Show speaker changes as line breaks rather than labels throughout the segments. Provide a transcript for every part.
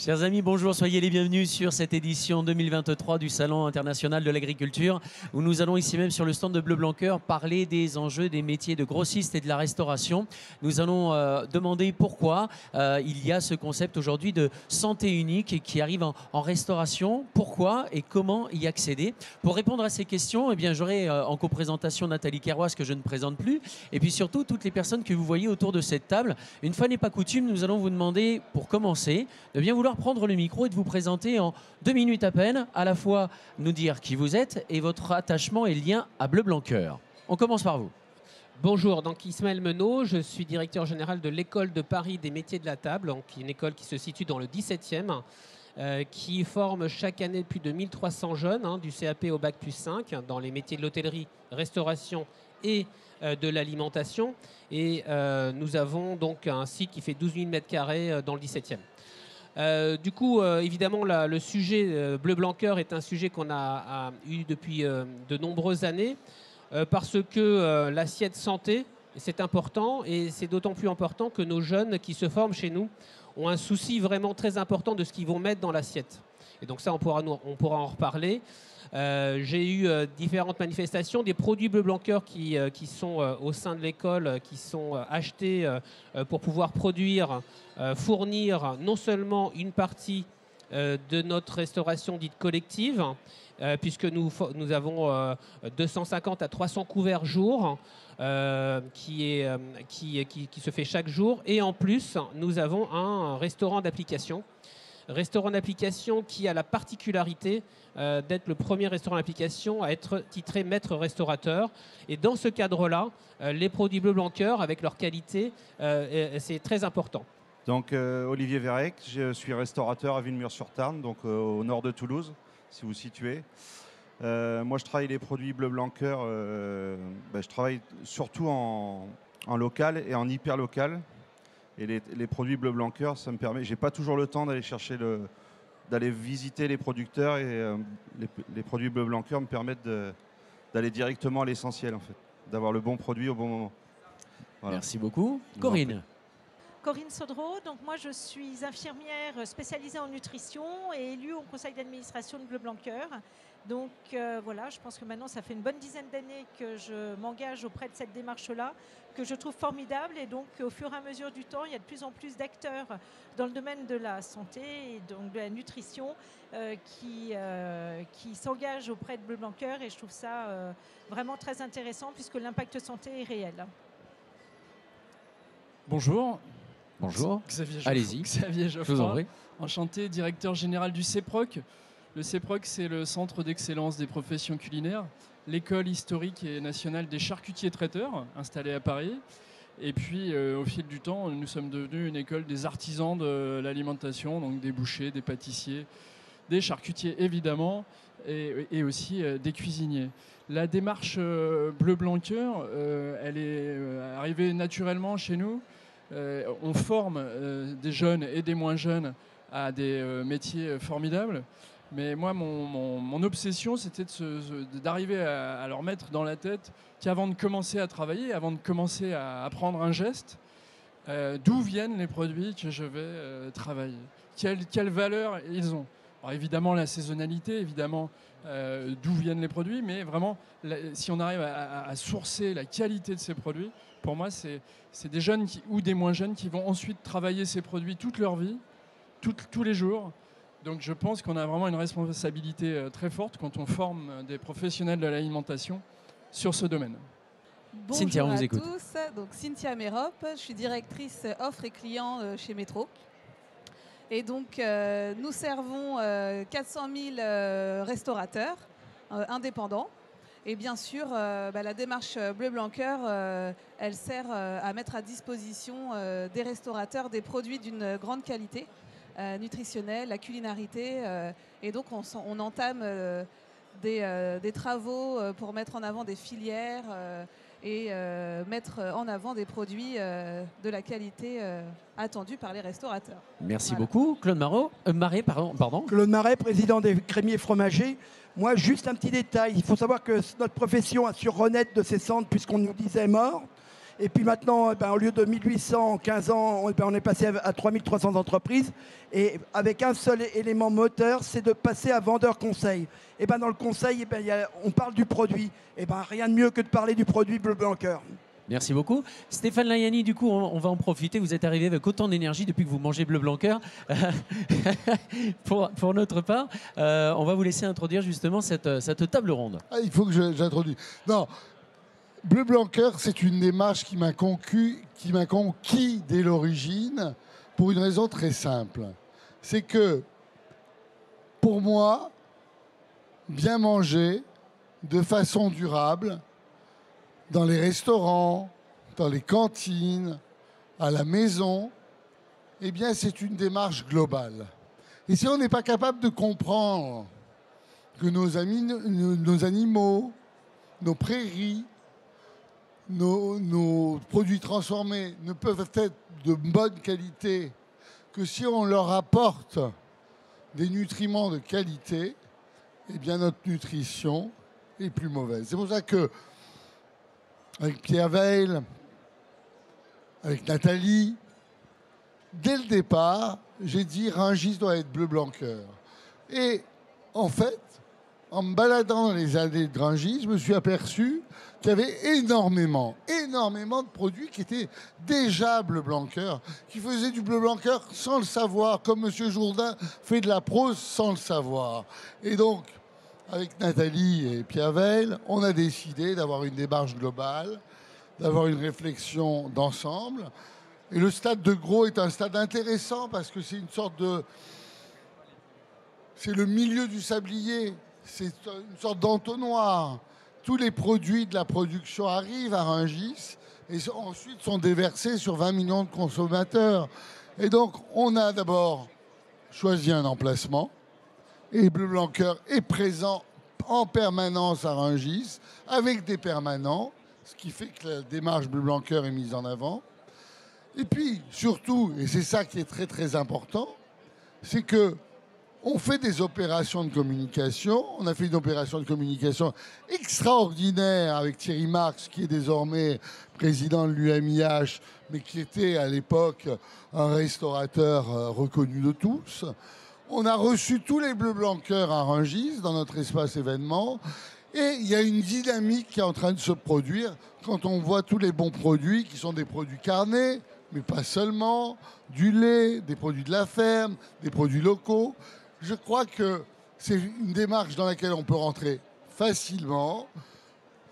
Chers amis, bonjour, soyez les bienvenus sur cette édition 2023 du Salon international de l'agriculture où nous allons ici même sur le stand de Bleu Blanc Cœur parler des enjeux des métiers de grossiste et de la restauration. Nous allons demander pourquoi il y a ce concept aujourd'hui de santé unique qui arrive en restauration, pourquoi et comment y accéder. Pour répondre à ces questions, eh bien, j'aurai en coprésentation Nathalie Kerroise que je ne présente plus et puis surtout toutes les personnes que vous voyez autour de cette table. Une fois n'est pas coutume, nous allons vous demander pour commencer de bien vouloir prendre le micro et de vous présenter en 2 minutes à peine, à la fois nous dire qui vous êtes et votre attachement et lien à Bleu Blanc Cœur. On commence par vous.
Bonjour, donc Ismaël Menot, je suis directeur général de l'école de Paris des métiers de la table, donc une école qui se situe dans le 17e, qui forme chaque année plus de 1300 jeunes, du CAP au bac plus 5, dans les métiers de l'hôtellerie, restauration et de l'alimentation. Et nous avons donc un site qui fait 12 000 m² dans le 17e. Du coup, évidemment, le sujet Bleu Blanc Cœur est un sujet qu'on a eu depuis de nombreuses années parce que l'assiette santé, c'est important et c'est d'autant plus important que nos jeunes qui se forment chez nous ont un souci vraiment très important de ce qu'ils vont mettre dans l'assiette. Et donc ça, on pourra en reparler. J'ai eu différentes manifestations, des produits Bleu Blanc Cœur qui sont au sein de l'école, qui sont achetés pour pouvoir produire, fournir non seulement une partie de notre restauration dite collective, puisque nous avons 250 à 300 couverts jour qui se fait chaque jour. Et en plus, nous avons un restaurant d'application. Restaurant d'application qui a la particularité d'être le premier restaurant d'application à être titré maître restaurateur. Et dans ce cadre-là, les produits Bleu Blanc Cœur, avec leur qualité, c'est très important.
Donc Olivier Vérec, je suis restaurateur à Villemur-sur-Tarn, donc au nord de Toulouse, si vous situez. Moi, je travaille les produits Bleu Blanc Cœur. Je travaille surtout en local et en hyper local. Et les produits Bleu Blanc Cœur, ça me permet. J'ai pas toujours le temps d'aller chercher d'aller visiter les producteurs et les produits Bleu Blanc Cœur me permettent d'aller directement à l'essentiel en fait, d'avoir le bon produit au bon moment. Voilà.
Merci beaucoup, Corinne.
Corinne Sodreau, donc moi je suis infirmière spécialisée en nutrition et élue au conseil d'administration de Bleu Blanc Cœur. Donc voilà, je pense que maintenant ça fait une bonne dizaine d'années que je m'engage auprès de cette démarche-là, que je trouve formidable. Et donc au fur et à mesure du temps, il y a de plus en plus d'acteurs dans le domaine de la santé et donc de la nutrition qui s'engagent auprès de Bleu Blanc Cœur. Et je trouve ça vraiment très intéressant puisque l'impact santé est réel.
Bonjour.
Bonjour.
Xavier
Allez-y.
Xavier
Je vous en
Geoffroy.
prie.
Enchanté, directeur général du CEPROC. Le CEPROC, c'est le Centre d'excellence des professions culinaires, l'école historique et nationale des charcutiers traiteurs, installée à Paris. Et puis, au fil du temps, nous sommes devenus une école des artisans de l'alimentation, donc des bouchers, des pâtissiers, des charcutiers évidemment, et aussi des cuisiniers. La démarche Bleu Blanc Cœur, elle est arrivée naturellement chez nous. On forme des jeunes et des moins jeunes à des métiers formidables. Mais moi, mon obsession, c'était d'arriver à leur mettre dans la tête qu'avant de commencer à travailler, avant de commencer à apprendre un geste, d'où viennent les produits que je vais travailler, quelle valeur ils ont. Alors évidemment, la saisonnalité, évidemment, d'où viennent les produits, mais vraiment, si on arrive à sourcer la qualité de ces produits, pour moi, c'est des jeunes ou des moins jeunes qui vont ensuite travailler ces produits toute leur vie, tous les jours. Donc je pense qu'on a vraiment une responsabilité très forte quand on forme des professionnels de l'alimentation sur ce domaine.
Bonjour
Cynthia, on vous
à
écoute.
tous, donc Cynthia Mérop, je suis directrice offre et clients chez Métro. Et donc nous servons 400 000 restaurateurs indépendants. Et bien sûr, la démarche Bleu Blanc Cœur, elle sert à mettre à disposition des restaurateurs des produits d'une grande qualité nutritionnelle, la culinarité. Et donc on entame des travaux pour mettre en avant des filières et mettre en avant des produits de la qualité attendue par les restaurateurs.
Merci
Voilà.
beaucoup. Claude Marais, pardon.
Claude Marais, président des crémiers fromagers. Moi, juste un petit détail. Il faut savoir que notre profession a su renaître de ses cendres puisqu'on nous disait mort. Et puis maintenant, au lieu de 1800 en 15 ans, on est passé à 3300 entreprises. Et avec un seul élément moteur, c'est de passer à vendeur conseil. Et dans le conseil, on parle du produit. Et rien de mieux que de parler du produit Bleu Blanc Cœur.
Merci beaucoup. Stéphane Layani, du coup, on va en profiter. Vous êtes arrivé avec autant d'énergie depuis que vous mangez Bleu Blanc Cœur. Pour notre part, on va vous laisser introduire justement cette table ronde.
Ah, il faut que j'introduise. Non, Bleu Blanc Cœur, c'est une démarche qui m'a conquis dès l'origine pour une raison très simple. C'est que, pour moi, bien manger de façon durable, dans les restaurants, dans les cantines, à la maison, eh bien, c'est une démarche globale. Et si on n'est pas capable de comprendre que nos animaux, nos prairies, nos produits transformés ne peuvent être de bonne qualité que si on leur apporte des nutriments de qualité, eh bien, notre nutrition est plus mauvaise. C'est pour ça que avec Pierre Veil, avec Nathalie, dès le départ, j'ai dit Rungis doit être Bleu Blanc Cœur. Et en fait, en me baladant dans les allées de Rungis, je me suis aperçu qu'il y avait énormément de produits qui étaient déjà Bleu Blanc Cœur, qui faisaient du Bleu Blanc Cœur sans le savoir, comme M. Jourdain fait de la prose sans le savoir. Et donc, avec Nathalie et Pierre Veil, on a décidé d'avoir une démarche globale, d'avoir une réflexion d'ensemble. Et le stade de Gros est un stade intéressant parce que c'est une sorte de... C'est le milieu du sablier, c'est une sorte d'entonnoir. Tous les produits de la production arrivent à Rungis et ensuite sont déversés sur 20 millions de consommateurs. Et donc, on a d'abord choisi un emplacement. Et Bleu Blanc Cœur est présent en permanence à Rungis, avec des permanents, ce qui fait que la démarche Bleu Blanc Cœur est mise en avant. Et puis, surtout, et c'est ça qui est très très important, c'est que on fait des opérations de communication. On a fait une opération de communication extraordinaire avec Thierry Marx, qui est désormais président de l'UMIH, mais qui était à l'époque un restaurateur reconnu de tous. On a reçu tous les Bleu Blanc Cœur à Rungis dans notre espace événement. Et il y a une dynamique qui est en train de se produire quand on voit tous les bons produits qui sont des produits carnés, mais pas seulement, du lait, des produits de la ferme, des produits locaux. Je crois que c'est une démarche dans laquelle on peut rentrer facilement,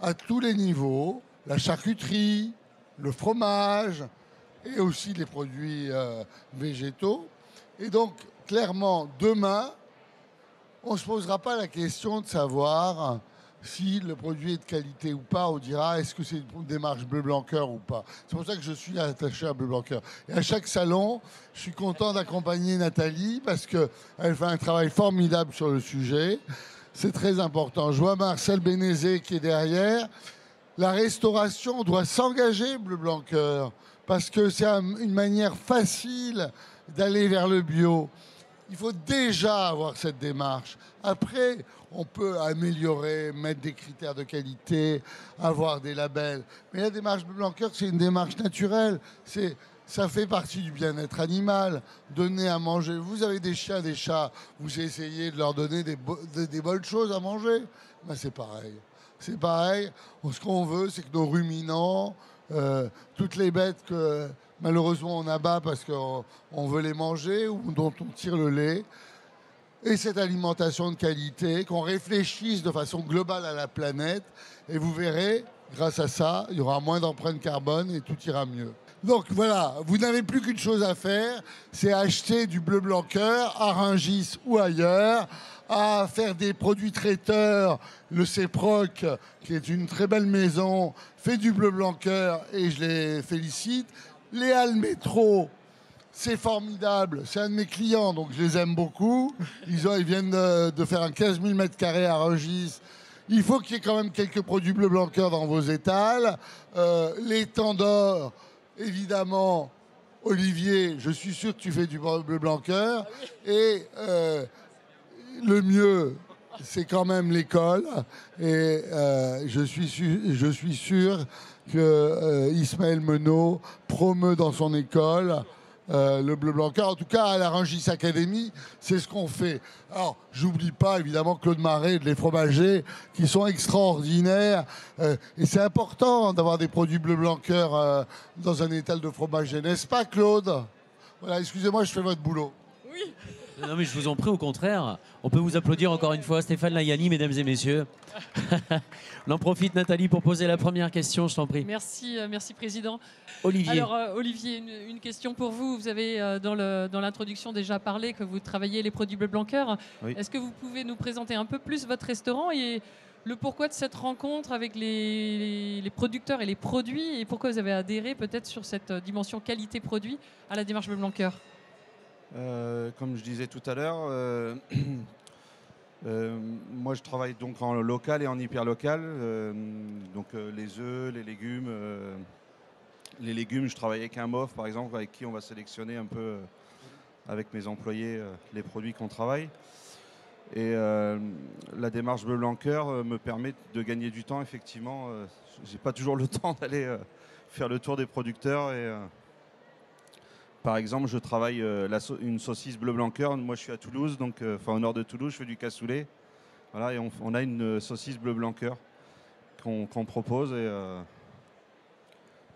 à tous les niveaux, la charcuterie, le fromage et aussi les produits végétaux. Et donc, clairement, demain, on ne se posera pas la question de savoir si le produit est de qualité ou pas. On dira, est-ce que c'est une démarche Bleu Blanc Cœur ou pas. C'est pour ça que je suis attaché à Bleu Blanc Cœur. Et à chaque salon, je suis content d'accompagner Nathalie parce qu'elle fait un travail formidable sur le sujet. C'est très important. Je vois Marcel Bénézé qui est derrière. La restauration doit s'engager, Bleu Blanc Cœur, parce que c'est une manière facile d'aller vers le bio. Il faut déjà avoir cette démarche. Après, on peut améliorer, mettre des critères de qualité, avoir des labels. Mais la démarche Bleu Blanc Cœur, c'est une démarche naturelle. Ça fait partie du bien-être animal. Donner à manger. Vous avez des chiens, des chats. Vous essayez de leur donner des bonnes choses à manger. Ben, c'est pareil. C'est pareil. Ce qu'on veut, c'est que nos ruminants, toutes les bêtes que malheureusement on abat parce qu'on veut les manger ou dont on tire le lait, et cette alimentation de qualité, qu'on réfléchisse de façon globale à la planète, et vous verrez, grâce à ça, il y aura moins d'empreintes carbone et tout ira mieux. Donc voilà, vous n'avez plus qu'une chose à faire, c'est acheter du Bleu Blanc Cœur à Rungis ou ailleurs, à faire des produits traiteurs. Le CEPROC, qui est une très belle maison, fait du Bleu Blanc Cœur et je les félicite. Les Halles Métro, c'est formidable, c'est un de mes clients, donc je les aime beaucoup. Ils viennent de faire un 15 000 m² à Rungis. Il faut qu'il y ait quand même quelques produits Bleu Blanc Cœur dans vos étals. Les temps d'or, évidemment, Olivier, je suis sûr que tu fais du Bleu Blanc Cœur. Et le mieux, c'est quand même l'école. Et je suis sûr que Ismaël Menot promeut dans son école. Le Bleu Blanc Cœur, en tout cas à la Rungis Academy, c'est ce qu'on fait. Alors, j'oublie pas évidemment Claude Marais de Les Fromagers qui sont extraordinaires. Et c'est important d'avoir des produits Bleu Blanc Cœur dans un étal de fromager, n'est-ce pas, Claude? Voilà, excusez-moi, je fais votre boulot.
Oui. Non, mais je vous en prie, au contraire. On peut vous applaudir encore une fois. Stéphane Layani, mesdames et messieurs. On en profite, Nathalie, pour poser la première question, je t'en prie.
Merci, merci Président.
Olivier.
Alors, Olivier, une question pour vous. Vous avez, dans l'introduction, déjà parlé que vous travaillez les produits Bleu Blanc Cœur.
Oui.
Est-ce que vous pouvez nous présenter un peu plus votre restaurant et le pourquoi de cette rencontre avec les producteurs et les produits et pourquoi vous avez adhéré peut-être sur cette dimension qualité-produit à la démarche Bleu Blanc Cœur?
Comme je disais tout à l'heure, moi je travaille donc en local et en hyper local. Donc les œufs, les légumes. Les légumes, je travaille avec un MOF par exemple, avec qui on va sélectionner un peu avec mes employés les produits qu'on travaille. Et la démarche Bleu Blanc Cœur me permet de gagner du temps, effectivement. J'ai pas toujours le temps d'aller faire le tour des producteurs. Par exemple, je travaille une saucisse Bleu Blanc Cœur. Moi, je suis à Toulouse, donc au nord de Toulouse, je fais du cassoulet. Voilà, et on a une saucisse Bleu Blanc Cœur qu'on propose. Et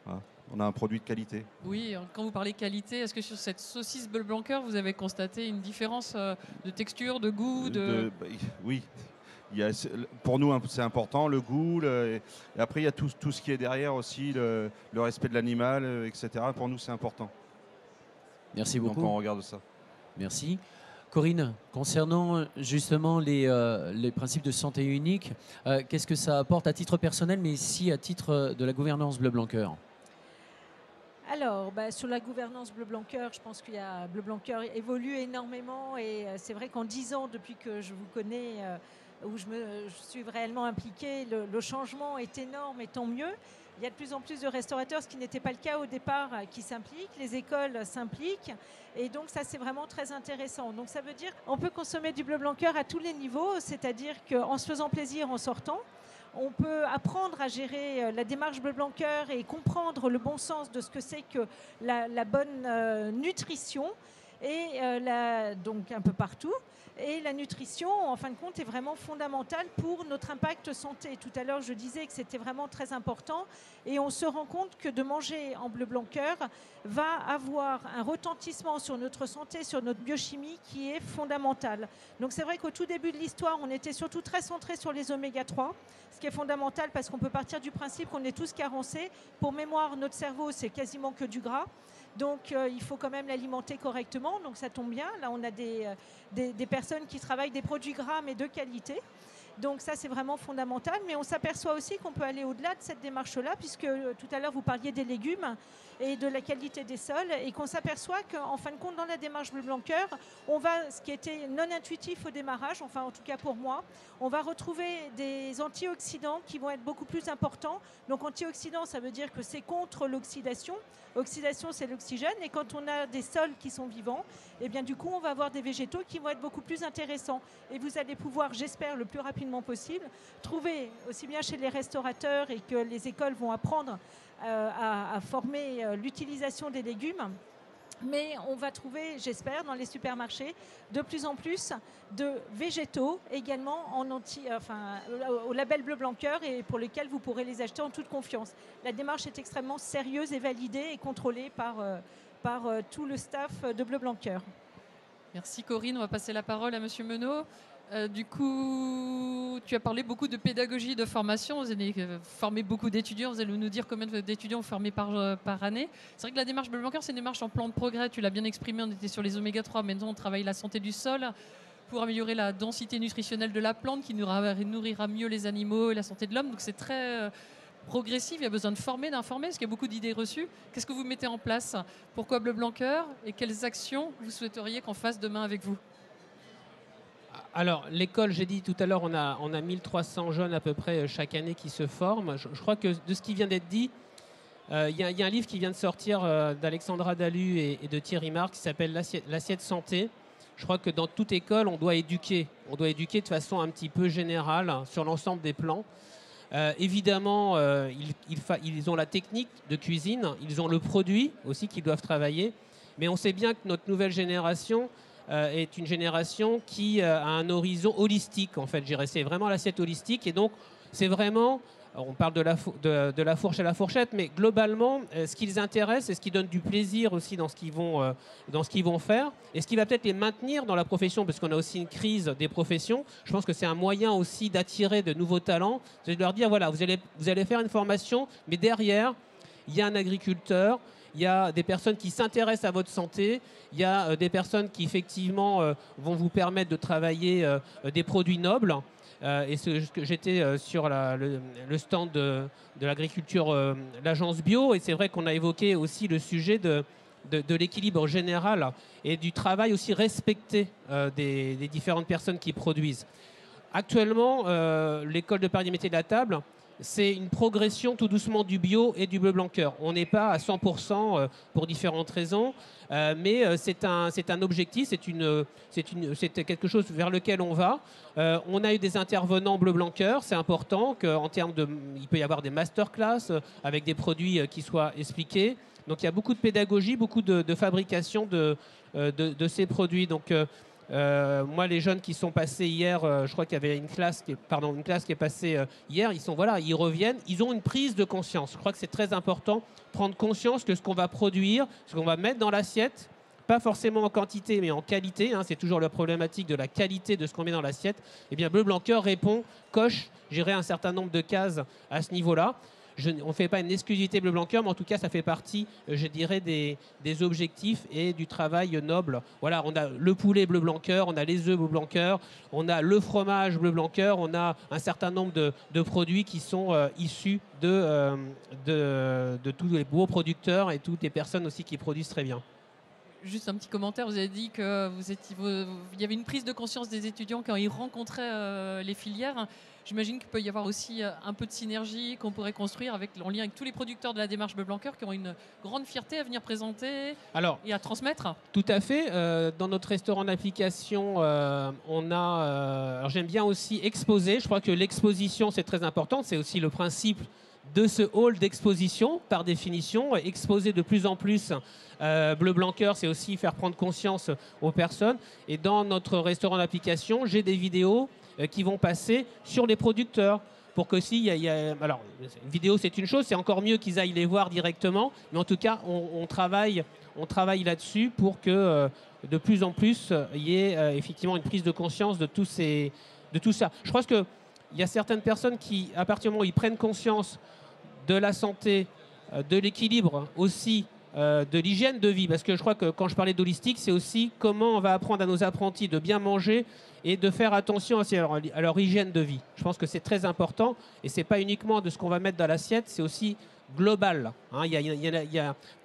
voilà, on a un produit de qualité.
Oui, quand vous parlez qualité, est-ce que sur cette saucisse Bleu Blanc Cœur, vous avez constaté une différence de texture, de goût
Oui. Pour nous, c'est important, le goût. Et après, il y a tout ce qui est derrière aussi, le respect de l'animal, etc. Pour nous, c'est important.
Merci beaucoup.
Donc on regarde ça.
Merci. Corinne, concernant justement les principes de santé unique, qu'est-ce que ça apporte à titre personnel, mais aussi à titre de la gouvernance Bleu Blanc Cœur?
Alors, sur la gouvernance Bleu Blanc Cœur, je pense qu'il y a Bleu Blanc Cœur évolue énormément et c'est vrai qu'en 10 ans, depuis que je vous connais, où je suis réellement impliquée, le changement est énorme et tant mieux. Il y a de plus en plus de restaurateurs, ce qui n'était pas le cas au départ, qui s'impliquent. Les écoles s'impliquent. Et donc, ça, c'est vraiment très intéressant. Donc, ça veut dire qu'on peut consommer du Bleu Blanc Cœur à tous les niveaux. C'est-à-dire qu'en se faisant plaisir en sortant, on peut apprendre à gérer la démarche Bleu Blanc Cœur et comprendre le bon sens de ce que c'est que la bonne nutrition. Et donc, un peu partout. Et la nutrition, en fin de compte, est vraiment fondamentale pour notre impact santé. Tout à l'heure, je disais que c'était vraiment très important. Et on se rend compte que de manger en Bleu Blanc Cœur va avoir un retentissement sur notre santé, sur notre biochimie qui est fondamental. Donc c'est vrai qu'au tout début de l'histoire, on était surtout très centré sur les oméga 3, ce qui est fondamental parce qu'on peut partir du principe qu'on est tous carencés. Pour mémoire, notre cerveau, c'est quasiment que du gras. Donc il faut quand même l'alimenter correctement, donc ça tombe bien. Là, on a des personnes qui travaillent des produits gras mais de qualité. Donc ça, c'est vraiment fondamental. Mais on s'aperçoit aussi qu'on peut aller au-delà de cette démarche-là, puisque tout à l'heure, vous parliez des légumes et de la qualité des sols, et qu'on s'aperçoit qu'en fin de compte, dans la démarche Bleu Blanc Cœur, on va, ce qui était non intuitif au démarrage, enfin en tout cas pour moi, on va retrouver des antioxydants qui vont être beaucoup plus importants. Donc antioxydants, ça veut dire que c'est contre l'oxydation. Oxydation, c'est l'oxygène. Et quand on a des sols qui sont vivants, et bien du coup, on va avoir des végétaux qui vont être beaucoup plus intéressants. Et vous allez pouvoir, j'espère, le plus rapidement possible, trouver, aussi bien chez les restaurateurs et que les écoles vont apprendre à former l'utilisation des légumes. Mais on va trouver, j'espère, dans les supermarchés, de plus en plus de végétaux également au label Bleu Blanc Cœur et pour lesquels vous pourrez les acheter en toute confiance. La démarche est extrêmement sérieuse et validée et contrôlée par tout le staff de Bleu Blanc Cœur.
Merci Corinne, on va passer la parole à Monsieur Menot. Du coup, tu as parlé beaucoup de pédagogie, de formation. Vous avez formé beaucoup d'étudiants. Vous allez nous dire combien d'étudiants vous formez par année. C'est vrai que la démarche Bleu Blanc Cœur, c'est une démarche en plan de progrès. Tu l'as bien exprimé, on était sur les oméga 3. Maintenant, on travaille la santé du sol pour améliorer la densité nutritionnelle de la plante qui nourrira mieux les animaux et la santé de l'homme. Donc, c'est très progressif. Il y a besoin de former, d'informer, parce qu'il y a beaucoup d'idées reçues. Qu'est-ce que vous mettez en place? Pourquoi Bleu Blanc Cœur? Et quelles actions vous souhaiteriez qu'on fasse demain avec vous?
Alors, l'école, j'ai dit tout à l'heure, on a 1300 jeunes à peu près chaque année qui se forment. Je crois que de ce qui vient d'être dit, il y a un livre qui vient de sortir d'Alexandra Dalu et de Thierry Marx qui s'appelle L'assiette santé. Je crois que dans toute école, on doit éduquer. On doit éduquer de façon un petit peu générale sur l'ensemble des plans. Évidemment, ils ont la technique de cuisine, ils ont le produit aussi qu'ils doivent travailler. Mais on sait bien que notre nouvelle génération est une génération qui a un horizon holistique, en fait. C'est vraiment l'assiette holistique. Et donc, c'est vraiment... On parle de la fourche à la fourchette, mais globalement, ce qui les intéresse et ce qui donne du plaisir aussi dans ce qu'ils vont faire, et ce qui va peut-être les maintenir dans la profession, parce qu'on a aussi une crise des professions. Je pense que c'est un moyen aussi d'attirer de nouveaux talents, c'est de leur dire, voilà, vous allez faire une formation, mais derrière, il y a un agriculteur, il y a des personnes qui s'intéressent à votre santé, il y a des personnes qui effectivement vont vous permettre de travailler des produits nobles. J'étais sur le stand de l'agriculture, l'agence bio, et c'est vrai qu'on a évoqué aussi le sujet de l'équilibre général et du travail aussi respecté des différentes personnes qui produisent. Actuellement, l'école de Paris des métiers de la table, c'est une progression tout doucement du bio et du bleu blanc cœur. On n'est pas à 100% pour différentes raisons, mais c'est un objectif, c'est quelque chose vers lequel on va. On a eu des intervenants bleu blanc cœur, c'est important qu'en termes de... Il peut y avoir des masterclass avec des produits qui soient expliqués. Donc il y a beaucoup de pédagogie, beaucoup de fabrication de ces produits. Donc moi, les jeunes qui sont passés hier, je crois qu'il y avait une classe qui est passée hier, ils reviennent, ils ont une prise de conscience. Je crois que c'est très important, prendre conscience que ce qu'on va produire, ce qu'on va mettre dans l'assiette, pas forcément en quantité, mais en qualité, hein, c'est toujours la problématique de la qualité de ce qu'on met dans l'assiette. Eh bien, Bleu Blanc Cœur coche, j'irai un certain nombre de cases à ce niveau-là. On ne fait pas une exclusivité bleu blanc cœur, mais en tout cas, ça fait partie, je dirais, des objectifs et du travail noble. Voilà, on a le poulet bleu blanc cœur, on a les œufs bleu blanc cœur, on a le fromage bleu blanc cœur, on a un certain nombre de produits qui sont issus de tous les beaux producteurs et toutes les personnes aussi qui produisent très bien.
Juste un petit commentaire, vous avez dit qu'il y avait une prise de conscience des étudiants quand ils rencontraient les filières. J'imagine qu'il peut y avoir aussi un peu de synergie qu'on pourrait construire en lien avec tous les producteurs de la démarche Bleu Blanc Cœur qui ont une grande fierté à venir présenter et à transmettre.
Tout à fait. Dans notre restaurant d'application, on a... alors j'aime bien aussi exposer. Je crois que l'exposition, c'est très important. C'est aussi le principe de ce hall d'exposition, par définition. Exposer de plus en plus Bleu Blanc Cœur, c'est aussi faire prendre conscience aux personnes. Et dans notre restaurant d'application, j'ai des vidéos qui vont passer sur les producteurs. Pour que alors, une vidéo, c'est une chose, c'est encore mieux qu'ils aillent les voir directement. Mais en tout cas, on travaille là-dessus pour que de plus en plus, il y ait effectivement une prise de conscience de tout ça. Je pense qu'il y a certaines personnes qui, à partir du moment où ils prennent conscience de la santé, de l'équilibre aussi, de l'hygiène de vie, parce que je crois que quand je parlais d'holistique, c'est aussi comment on va apprendre à nos apprentis de bien manger et de faire attention aussi à leur hygiène de vie. Je pense que c'est très important et c'est pas uniquement de ce qu'on va mettre dans l'assiette, c'est aussi global. Hein.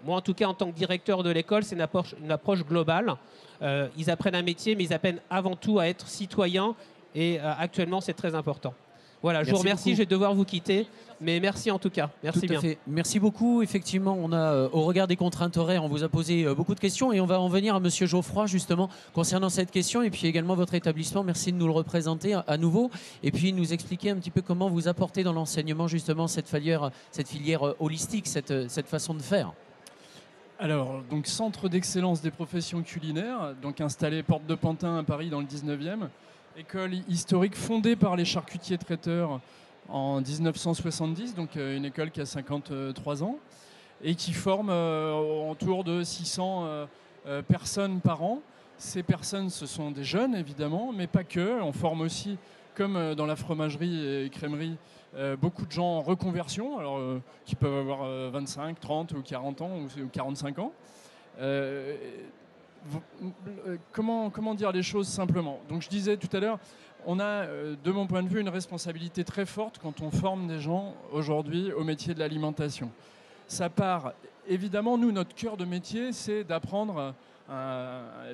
Moi, en tout cas, en tant que directeur de l'école, c'est une approche globale. Ils apprennent un métier, mais ils apprennent avant tout à être citoyens et actuellement, c'est très important. Voilà, je vous remercie, je vais devoir vous quitter, mais merci en tout cas. Merci bien.
Merci beaucoup. Effectivement, on a, au regard des contraintes horaires, on vous a posé beaucoup de questions et on va en venir à Monsieur Geoffroy justement concernant cette question et puis également votre établissement. Merci de nous le représenter à nouveau et puis nous expliquer un petit peu comment vous apportez dans l'enseignement justement cette filière holistique, cette façon de faire.
Alors, donc centre d'excellence des professions culinaires, donc installé porte de Pantin à Paris dans le 19e. École historique fondée par les charcutiers traiteurs en 1970, donc une école qui a 53 ans et qui forme autour de 600 personnes par an. Ces personnes, ce sont des jeunes évidemment, mais pas que. On forme aussi, comme dans la fromagerie et crèmerie, beaucoup de gens en reconversion, alors, qui peuvent avoir 25, 30 ou 40 ans ou 45 ans. Comment dire les choses simplement? Donc je disais tout à l'heure, on a de mon point de vue une responsabilité très forte quand on forme des gens aujourd'hui au métier de l'alimentation. Ça part, évidemment, nous, notre cœur de métier, c'est d'apprendre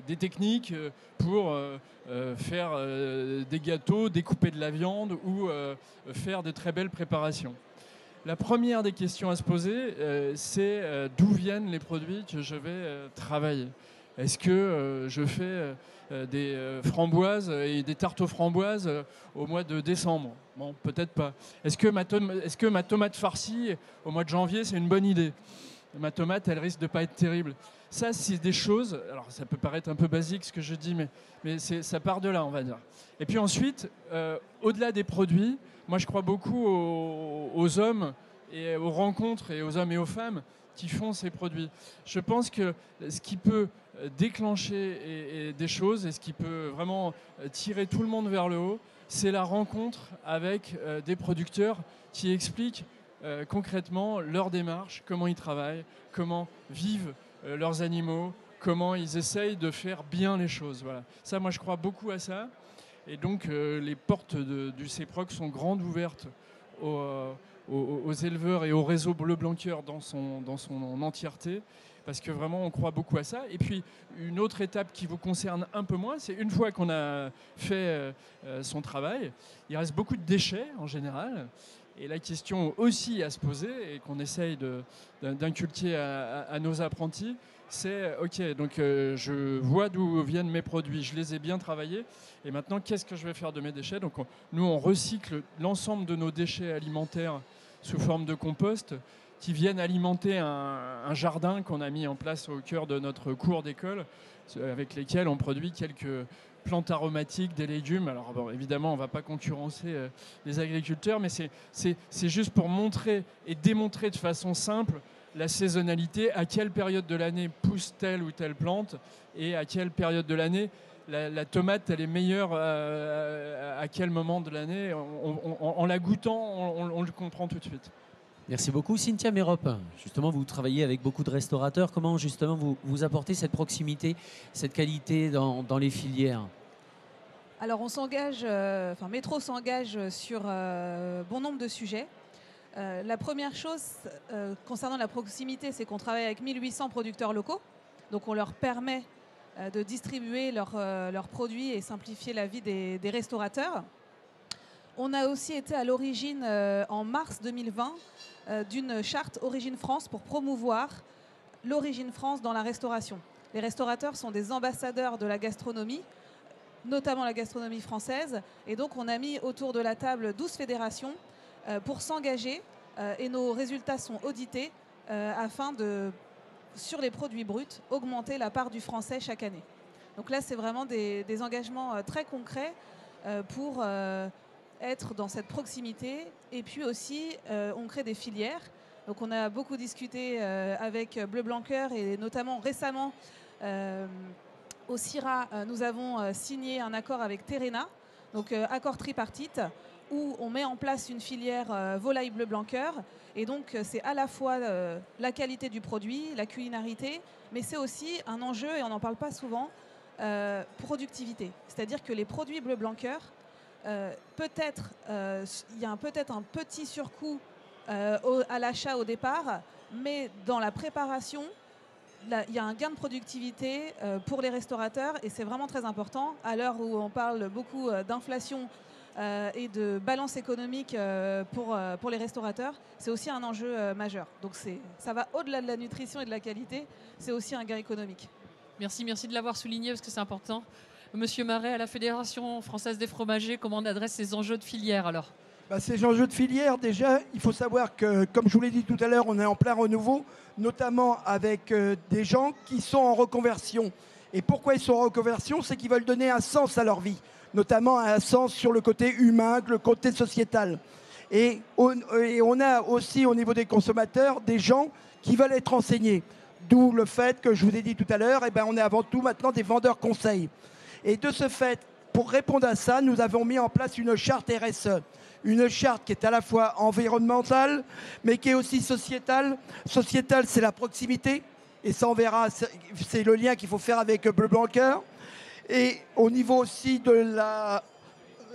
des techniques pour faire des gâteaux, découper de la viande ou faire de très belles préparations. La première des questions à se poser, c'est d'où viennent les produits que je vais travailler. Est-ce que je fais des framboises et des tartes aux framboises au mois de décembre? Bon, peut-être pas. Est-ce que ma tomate farcie au mois de janvier, c'est une bonne idée? Ma tomate, elle risque de pas être terrible. Ça, c'est des choses, alors ça peut paraître un peu basique ce que je dis, mais ça part de là, on va dire. Et puis ensuite, au-delà des produits, moi je crois beaucoup aux hommes et aux rencontres et aux hommes et aux femmes qui font ces produits. Je pense que ce qui peut déclencher et des choses et ce qui peut vraiment tirer tout le monde vers le haut, c'est la rencontre avec des producteurs qui expliquent concrètement leur démarche, comment ils travaillent, comment vivent leurs animaux, comment ils essayent de faire bien les choses. Voilà. Ça, moi, je crois beaucoup à ça. Et donc, les portes du CEPROC sont grandes ouvertes aux éleveurs et au réseau Bleu Blanc Cœur dans son entièreté, parce que vraiment, on croit beaucoup à ça. Et puis, une autre étape qui vous concerne un peu moins, c'est une fois qu'on a fait son travail, il reste beaucoup de déchets en général. Et la question aussi à se poser, et qu'on essaye d'inculquer à nos apprentis, c'est ok, donc je vois d'où viennent mes produits, je les ai bien travaillés, et maintenant qu'est-ce que je vais faire de mes déchets? Donc nous on recycle l'ensemble de nos déchets alimentaires sous forme de compost qui viennent alimenter un jardin qu'on a mis en place au cœur de notre cour d'école, avec lesquels on produit quelques plantes aromatiques, des légumes. Alors bon, évidemment, on ne va pas concurrencer les agriculteurs, mais c'est juste pour montrer et démontrer de façon simple la saisonnalité, à quelle période de l'année pousse telle ou telle plante, et à quelle période de l'année la tomate, elle est meilleure à quel moment de l'année. En la goûtant, on le comprend tout de suite.
Merci beaucoup. Cynthia Mérope, justement, vous travaillez avec beaucoup de restaurateurs. Comment, justement, vous apportez cette proximité, cette qualité dans les filières?
Alors, on s'engage, Métro s'engage sur bon nombre de sujets. La première chose, concernant la proximité, c'est qu'on travaille avec 1800 producteurs locaux. Donc, on leur permet de distribuer leurs produits et simplifier la vie des restaurateurs. On a aussi été à l'origine, en mars 2020, d'une charte Origine France pour promouvoir l'origine France dans la restauration. Les restaurateurs sont des ambassadeurs de la gastronomie, notamment la gastronomie française. Et donc, on a mis autour de la table 12 fédérations pour s'engager. Et nos résultats sont audités afin de, sur les produits bruts, augmenter la part du français chaque année. Donc là, c'est vraiment des engagements très concrets pour être dans cette proximité. Et puis aussi, on crée des filières. Donc on a beaucoup discuté avec Bleu Blanc Cœur et notamment récemment au CIRA, nous avons signé un accord avec Terena, donc accord tripartite, où on met en place une filière volaille Bleu Blanc Cœur. Et donc c'est à la fois la qualité du produit, la culinarité, mais c'est aussi un enjeu, et on n'en parle pas souvent, productivité. C'est-à-dire que les produits Bleu Blanc Cœur, peut-être il y a peut-être un petit surcoût à l'achat au départ, mais dans la préparation, il y a un gain de productivité pour les restaurateurs, et c'est vraiment très important à l'heure où on parle beaucoup d'inflation et de balance économique pour les restaurateurs. C'est aussi un enjeu majeur. Donc ça va au-delà de la nutrition et de la qualité, c'est aussi un gain économique.
Merci de l'avoir souligné parce que c'est important. Monsieur Marais, à la Fédération française des fromagers, comment on adresse ces enjeux de filière alors?
Ces enjeux de filière, déjà, il faut savoir que, comme je vous l'ai dit tout à l'heure, on est en plein renouveau, notamment avec des gens qui sont en reconversion. Et pourquoi ils sont en reconversion? C'est qu'ils veulent donner un sens à leur vie, notamment un sens sur le côté humain, le côté sociétal. Et on a aussi, au niveau des consommateurs, des gens qui veulent être enseignés. D'où le fait que je vous ai dit tout à l'heure, on est avant tout maintenant des vendeurs conseils. Et de ce fait, pour répondre à ça, nous avons mis en place une charte RSE. Une charte qui est à la fois environnementale, mais qui est aussi sociétale. Sociétale, c'est la proximité. Et ça, on verra, c'est le lien qu'il faut faire avec Bleu Blanc Cœur. Et au niveau aussi de la...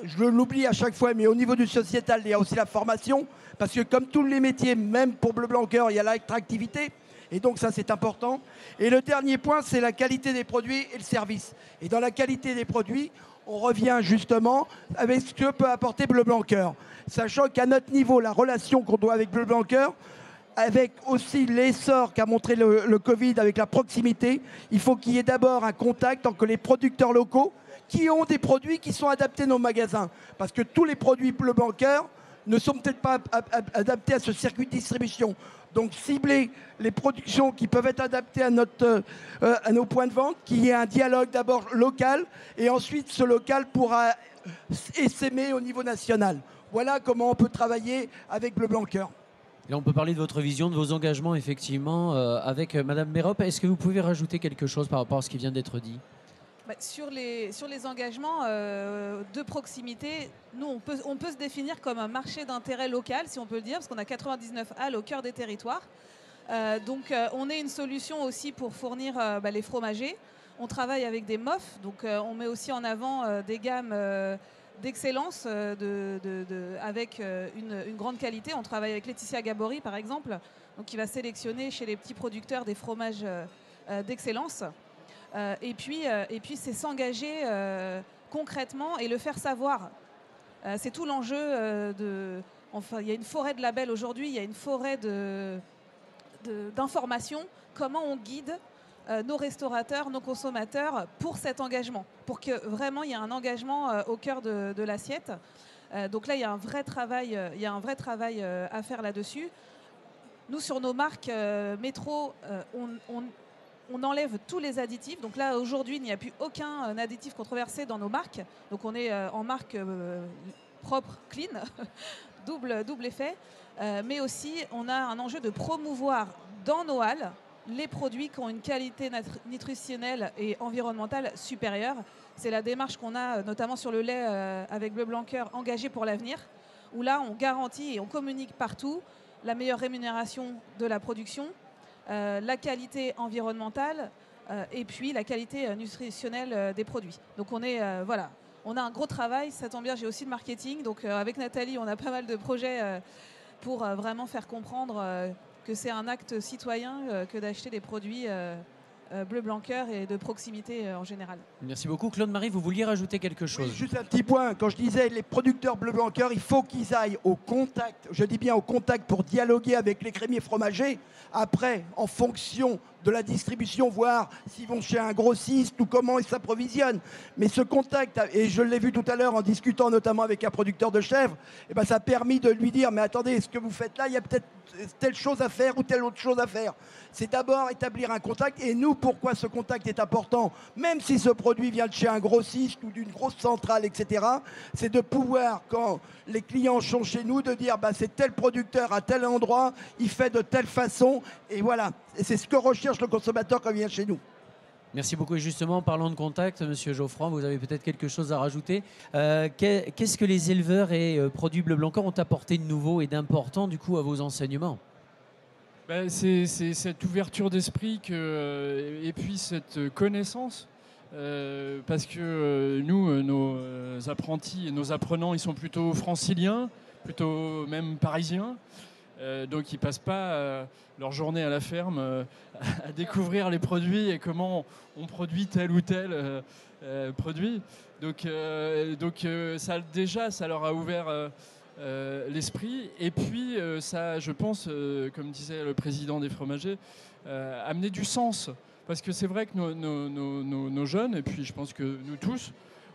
Je l'oublie à chaque fois, mais au niveau du sociétal, il y a aussi la formation. Parce que comme tous les métiers, même pour Bleu Blanc Cœur, il y a l'attractivité. Et donc ça, c'est important. Et le dernier point, c'est la qualité des produits et le service. Et dans la qualité des produits, on revient justement avec ce que peut apporter Bleu Blanc Cœur. Sachant qu'à notre niveau, la relation qu'on doit avec Bleu Blanc Cœur, avec aussi l'essor qu'a montré le Covid avec la proximité, il faut qu'il y ait d'abord un contact entre les producteurs locaux qui ont des produits qui sont adaptés à nos magasins. Parce que tous les produits Bleu Blanc Cœur ne sont peut-être pas adaptés à ce circuit de distribution. Donc cibler les productions qui peuvent être adaptées à nos points de vente, qu'il y ait un dialogue d'abord local et ensuite ce local pourra essaimer au niveau national. Voilà comment on peut travailler avec Bleu Blanc Cœur.
Là, on peut parler de votre vision, de vos engagements, effectivement, avec Madame Mérope. Est-ce que vous pouvez rajouter quelque chose par rapport à ce qui vient d'être dit ?
Sur les engagements de proximité, nous, on peut se définir comme un marché d'intérêt local, si on peut le dire, parce qu'on a 99 halles au cœur des territoires. Donc, on est une solution aussi pour fournir les fromagers. On travaille avec des MOF, donc on met aussi en avant des gammes d'excellence avec une grande qualité. On travaille avec Laetitia Gabory, par exemple, donc, qui va sélectionner chez les petits producteurs des fromages d'excellence. Et puis c'est s'engager concrètement et le faire savoir. C'est tout l'enjeu Enfin, il y a une forêt de labels aujourd'hui, il y a une forêt d'informations. Comment on guide nos restaurateurs, nos consommateurs pour cet engagement, pour que vraiment il y ait un engagement au cœur de l'assiette. Donc là, il y a un vrai travail, à faire là-dessus. Nous, sur nos marques métro, on enlève tous les additifs. Donc là, aujourd'hui, il n'y a plus aucun additif controversé dans nos marques. Donc on est en marque propre, clean, double effet. Mais aussi, on a un enjeu de promouvoir dans nos halles les produits qui ont une qualité nutritionnelle et environnementale supérieure. C'est la démarche qu'on a notamment sur le lait avec Bleu Blanc Cœur, engagé pour l'avenir, où là, on garantit et on communique partout la meilleure rémunération de la production, la qualité environnementale et puis la qualité nutritionnelle des produits. Donc on est, voilà, on a un gros travail. Ça tombe bien, j'ai aussi le marketing. Donc avec Nathalie, on a pas mal de projets pour vraiment faire comprendre que c'est un acte citoyen que d'acheter des produits Bleu Blanc Cœur et de proximité en général.
Merci beaucoup. Claude-Marie, vous vouliez rajouter quelque chose ?
Oui, juste un petit point. Quand je disais les producteurs Bleu Blanc Cœur, il faut qu'ils aillent au contact, je dis bien au contact pour dialoguer avec les crémiers fromagers. Après, en fonction de la distribution, voir s'ils vont chez un grossiste ou comment ils s'approvisionnent. Mais ce contact, et je l'ai vu tout à l'heure en discutant notamment avec un producteur de chèvres, eh ben, ça a permis de lui dire, mais attendez, ce que vous faites là, il y a peut-être telle chose à faire ou telle autre chose à faire. C'est d'abord établir un contact. Et nous, pourquoi ce contact est important, même si ce produit vient de chez un grossiste ou d'une grosse centrale, etc., c'est de pouvoir, quand les clients sont chez nous, de dire, bah, c'est tel producteur à tel endroit, il fait de telle façon, et voilà. Et c'est ce que recherche le consommateur quand il vient chez nous.
Merci beaucoup. Et justement, en parlant de contact, Monsieur Geoffroy, vous avez peut-être quelque chose à rajouter. Qu'est-ce que les éleveurs et produits Bleu Blanc Cœur ont apporté de nouveau et d'important du coup à vos enseignements ?
Ben, c'est cette ouverture d'esprit et puis cette connaissance. Parce que nous, nos apprentis et nos apprenants, ils sont plutôt franciliens, plutôt même parisiens. Donc ils ne passent pas leur journée à la ferme à découvrir les produits et comment on produit tel ou tel produit. Donc ça, déjà, ça leur a ouvert l'esprit. Et puis ça, je pense, comme disait le président des fromagers, amener du sens. Parce que c'est vrai que nos jeunes, et puis je pense que nous tous,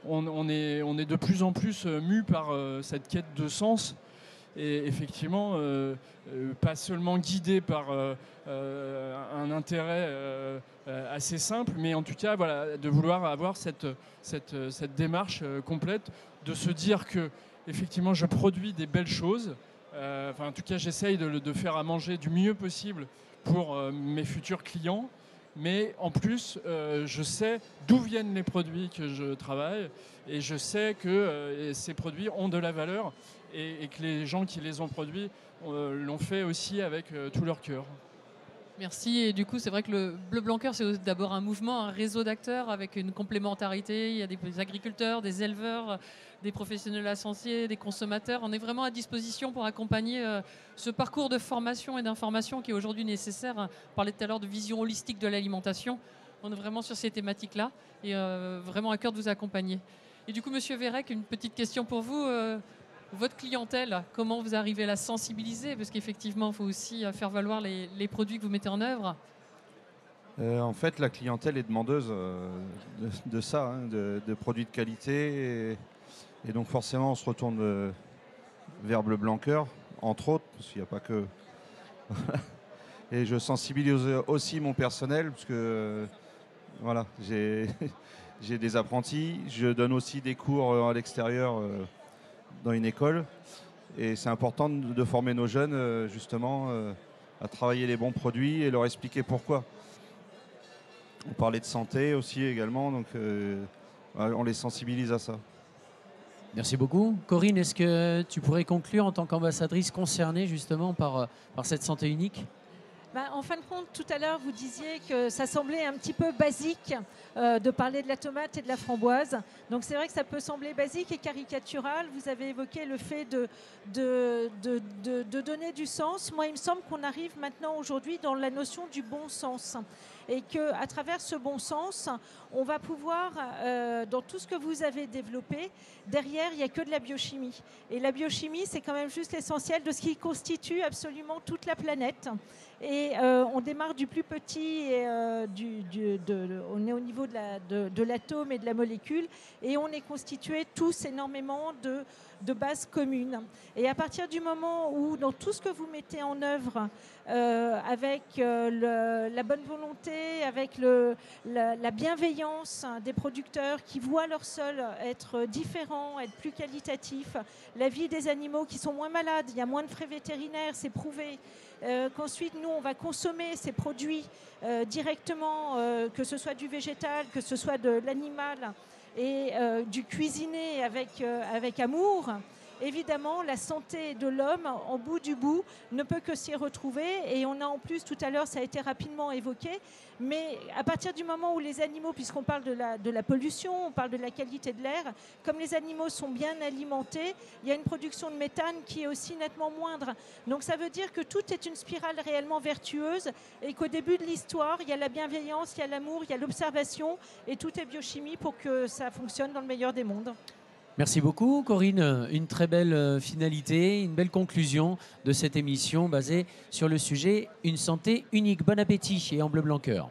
on est de plus en plus mus par cette quête de sens. Et effectivement, pas seulement guidé par un intérêt assez simple, mais en tout cas, voilà, de vouloir avoir cette démarche complète, de se dire que effectivement, je produis des belles choses. En tout cas, j'essaye de faire à manger du mieux possible pour mes futurs clients. Mais en plus, je sais d'où viennent les produits que je travaille et je sais que ces produits ont de la valeur et que les gens qui les ont produits l'ont fait aussi avec tout leur cœur.
Merci. Et du coup, c'est vrai que le Bleu Blanc Cœur, c'est d'abord un mouvement, un réseau d'acteurs avec une complémentarité. Il y a des agriculteurs, des éleveurs, des professionnels associés, des consommateurs. On est vraiment à disposition pour accompagner ce parcours de formation et d'information qui est aujourd'hui nécessaire. On parlait tout à l'heure de vision holistique de l'alimentation. On est vraiment sur ces thématiques-là et vraiment à cœur de vous accompagner. Et du coup, Monsieur Vérec, une petite question pour vous. votre clientèle, comment vous arrivez à la sensibiliser? Parce qu'effectivement, il faut aussi faire valoir les produits que vous mettez en œuvre.
En fait, la clientèle est demandeuse de ça, hein, de produits de qualité. Et donc forcément, on se retourne vers Bleu Blanc Cœur, entre autres, parce qu'il n'y a pas que... Et je sensibilise aussi mon personnel, parce que voilà, j'ai des apprentis. Je donne aussi des cours à l'extérieur dans une école. Et c'est important de former nos jeunes, justement, à travailler les bons produits et leur expliquer pourquoi. On parlait de santé aussi également, donc on les sensibilise à ça.
Merci beaucoup. Corinne, est-ce que tu pourrais conclure en tant qu'ambassadrice concernée justement par cette santé unique?
En fin de compte, tout à l'heure, vous disiez que ça semblait un petit peu basique de parler de la tomate et de la framboise. Donc c'est vrai que ça peut sembler basique et caricatural. Vous avez évoqué le fait de donner du sens. Moi, il me semble qu'on arrive maintenant aujourd'hui dans la notion du bon sens. Et qu'à travers ce bon sens, on va pouvoir, dans tout ce que vous avez développé, derrière, il n'y a que de la biochimie. Et la biochimie, c'est quand même juste l'essentiel de ce qui constitue absolument toute la planète. Et on démarre du plus petit, et, on est au niveau de l'atome et de la molécule, et on est constitué tous énormément de bases communes. Et à partir du moment où, dans tout ce que vous mettez en œuvre, avec la bonne volonté, avec la bienveillance des producteurs qui voient leur sol être différent, être plus qualitatif, la vie des animaux qui sont moins malades, il y a moins de frais vétérinaires, c'est prouvé. Qu'ensuite, nous, on va consommer ces produits directement, que ce soit du végétal, que ce soit de l'animal, et du cuisiner avec amour. Évidemment, la santé de l'homme, en bout du bout, ne peut que s'y retrouver. Et on a en plus, tout à l'heure, ça a été rapidement évoqué, mais à partir du moment où les animaux, puisqu'on parle de la pollution, on parle de la qualité de l'air, comme les animaux sont bien alimentés, il y a une production de méthane qui est aussi nettement moindre. Donc ça veut dire que tout est une spirale réellement vertueuse et qu'au début de l'histoire, il y a la bienveillance, il y a l'amour, il y a l'observation et tout est biochimie pour que ça fonctionne dans le meilleur des mondes.
Merci beaucoup Corinne, une très belle finalité, une belle conclusion de cette émission basée sur le sujet Une santé unique. Bon appétit et en Bleu Blanc Cœur.